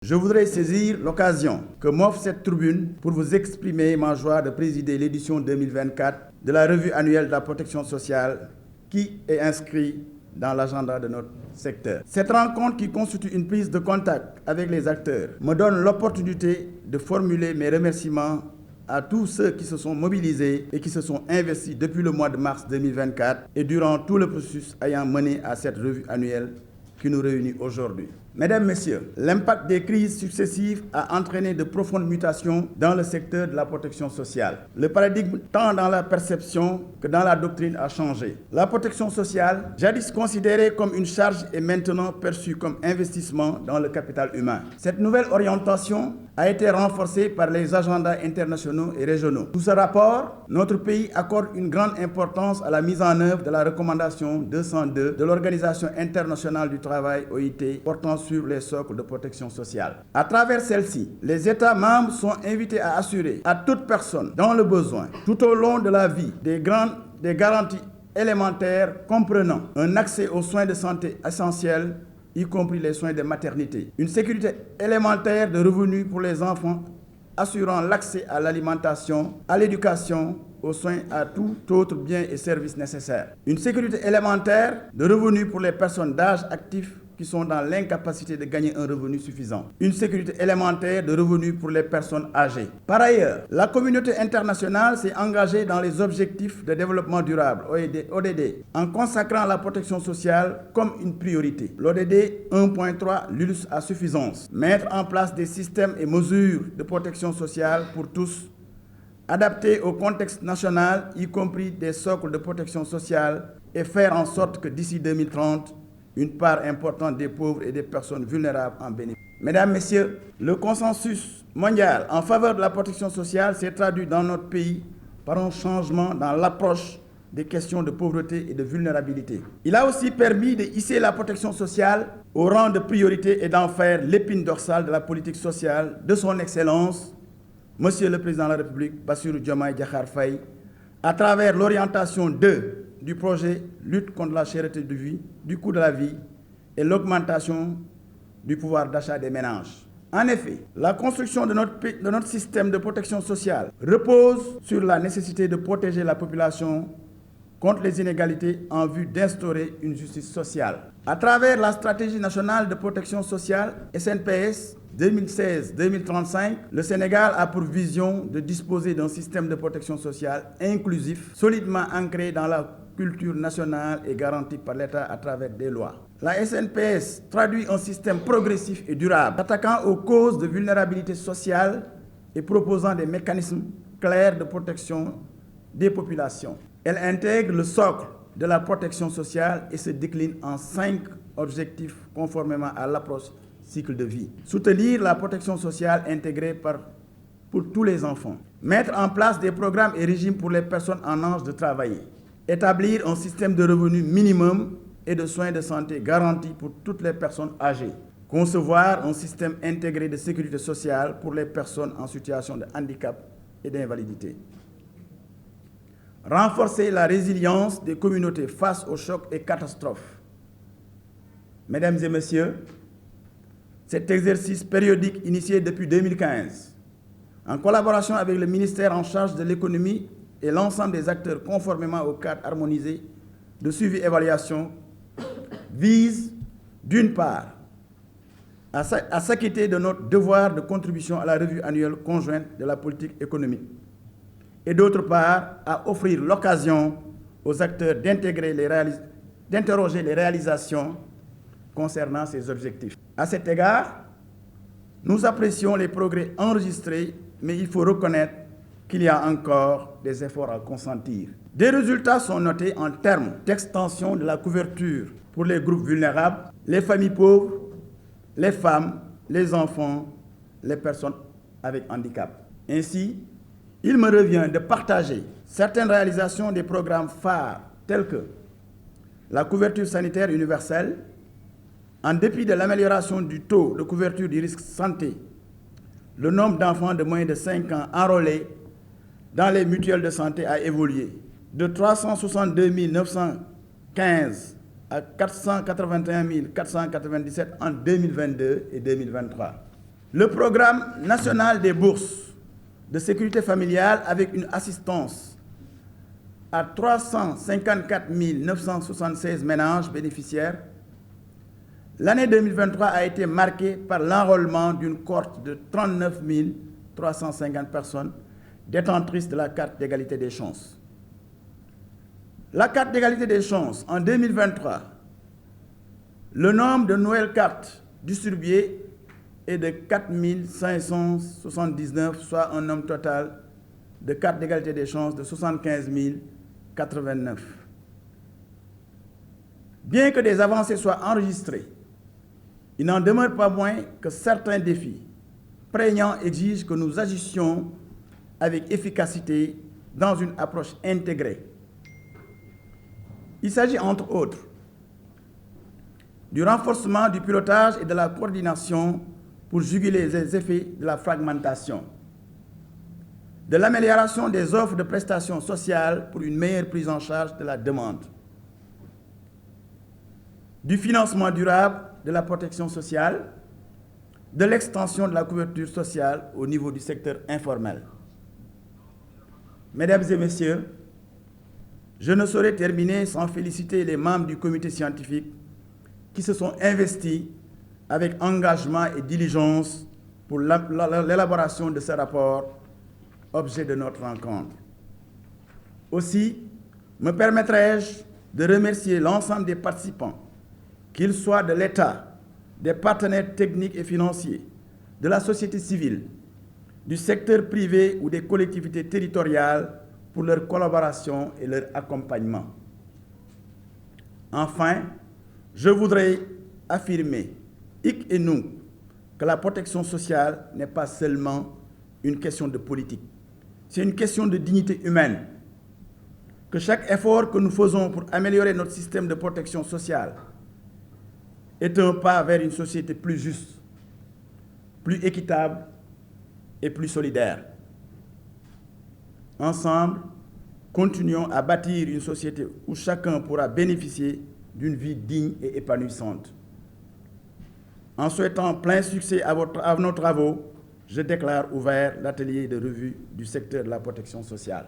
Je voudrais saisir l'occasion que m'offre cette tribune pour vous exprimer ma joie de présider l'édition 2024 de la revue annuelle de la protection sociale qui est inscrite dans l'agenda de notre secteur. Cette rencontre qui constitue une prise de contact avec les acteurs me donne l'opportunité de formuler mes remerciements à tous ceux qui se sont mobilisés et qui se sont investis depuis le mois de mars 2024 et durant tout le processus ayant mené à cette revue annuelle qui nous réunit aujourd'hui. Mesdames, Messieurs, l'impact des crises successives a entraîné de profondes mutations dans le secteur de la protection sociale. Le paradigme, tant dans la perception que dans la doctrine, a changé. La protection sociale, jadis considérée comme une charge, est maintenant perçue comme investissement dans le capital humain. Cette nouvelle orientation a été renforcée par les agendas internationaux et régionaux. Sous ce rapport, notre pays accorde une grande importance à la mise en œuvre de la recommandation 202 de l'Organisation internationale du travail, OIT, portant sur les socles de protection sociale. À travers celle-ci, les États membres sont invités à assurer à toute personne dans le besoin, tout au long de la vie, des garanties élémentaires comprenant un accès aux soins de santé essentiels, y compris les soins de maternité, une sécurité élémentaire de revenus pour les enfants, assurant l'accès à l'alimentation, à l'éducation, aux soins, à tout autre bien et service nécessaire. Une sécurité élémentaire de revenus pour les personnes d'âge actif qui sont dans l'incapacité de gagner un revenu suffisant. Une sécurité élémentaire de revenus pour les personnes âgées. Par ailleurs, la communauté internationale s'est engagée dans les objectifs de développement durable, ODD, en consacrant la protection sociale comme une priorité. L'ODD 1.3 l'illustre à suffisance. Mettre en place des systèmes et mesures de protection sociale pour tous, adaptés au contexte national, y compris des socles de protection sociale, et faire en sorte que d'ici 2030, une part importante des pauvres et des personnes vulnérables en bénéficient. Mesdames, Messieurs, le consensus mondial en faveur de la protection sociale s'est traduit dans notre pays par un changement dans l'approche des questions de pauvreté et de vulnérabilité. Il a aussi permis de hisser la protection sociale au rang de priorité et d'en faire l'épine dorsale de la politique sociale de son Excellence, Monsieur le Président de la République, Bassirou Diomaye Diakhar Faye, à travers l'orientation 2 du projet lutte contre la cherté de vie, du coût de la vie et l'augmentation du pouvoir d'achat des ménages. En effet, la construction de notre système de protection sociale repose sur la nécessité de protéger la population contre les inégalités en vue d'instaurer une justice sociale. À travers la stratégie nationale de protection sociale, SNPS, 2016-2035, le Sénégal a pour vision de disposer d'un système de protection sociale inclusif, solidement ancré dans la culture nationale et garanti par l'État à travers des lois. La SNPS traduit un système progressif et durable, s'attaquant aux causes de vulnérabilité sociale et proposant des mécanismes clairs de protection des populations. Elle intègre le socle de la protection sociale et se décline en 5 objectifs conformément à l'approche cycle de vie. Soutenir la protection sociale intégrée pour tous les enfants. Mettre en place des programmes et régimes pour les personnes en âge de travailler. Établir un système de revenus minimum et de soins de santé garantis pour toutes les personnes âgées. Concevoir un système intégré de sécurité sociale pour les personnes en situation de handicap et d'invalidité. Renforcer la résilience des communautés face aux chocs et catastrophes. Mesdames et Messieurs, cet exercice périodique initié depuis 2015, en collaboration avec le ministère en charge de l'économie et l'ensemble des acteurs conformément au cadre harmonisé de suivi-évaluation, vise, d'une part, à s'acquitter de notre devoir de contribution à la revue annuelle conjointe de la politique économique, et d'autre part, à offrir l'occasion aux acteurs d'interroger les réalisations concernant ces objectifs. À cet égard, nous apprécions les progrès enregistrés, mais il faut reconnaître qu'il y a encore des efforts à consentir. Des résultats sont notés en termes d'extension de la couverture pour les groupes vulnérables, les familles pauvres, les femmes, les enfants, les personnes avec handicap. Ainsi, il me revient de partager certaines réalisations des programmes phares tels que la couverture sanitaire universelle. En dépit de l'amélioration du taux de couverture du risque santé, le nombre d'enfants de moins de 5 ans enrôlés dans les mutuelles de santé a évolué de 362 915 à 481 497 en 2022 et 2023. Le programme national des bourses de sécurité familiale avec une assistance à 354 976 ménages bénéficiaires, l'année 2023 a été marquée par l'enrôlement d'une cohorte de 39 350 personnes détentrices de la carte d'égalité des chances. La carte d'égalité des chances, en 2023, le nombre de nouvelles cartes distribuées est de 4 579, soit un nombre total de cartes d'égalité des chances de 75 089. Bien que des avancées soient enregistrées, il n'en demeure pas moins que certains défis prégnants exigent que nous agissions avec efficacité dans une approche intégrée. Il s'agit entre autres du renforcement du pilotage et de la coordination pour juguler les effets de la fragmentation, de l'amélioration des offres de prestations sociales pour une meilleure prise en charge de la demande, du financement durable de la protection sociale, de l'extension de la couverture sociale au niveau du secteur informel. Mesdames et messieurs, je ne saurais terminer sans féliciter les membres du comité scientifique qui se sont investis avec engagement et diligence pour l'élaboration de ce rapport, objet de notre rencontre. Aussi, me permettrai-je de remercier l'ensemble des participants, qu'ils soient de l'État, des partenaires techniques et financiers, de la société civile, du secteur privé ou des collectivités territoriales pour leur collaboration et leur accompagnement. Enfin, je voudrais affirmer, hic et nunc, que la protection sociale n'est pas seulement une question de politique, c'est une question de dignité humaine. Que chaque effort que nous faisons pour améliorer notre système de protection sociale est un pas vers une société plus juste, plus équitable et plus solidaire. Ensemble, continuons à bâtir une société où chacun pourra bénéficier d'une vie digne et épanouissante. En souhaitant plein succès à nos travaux, je déclare ouvert l'atelier de revue du secteur de la protection sociale.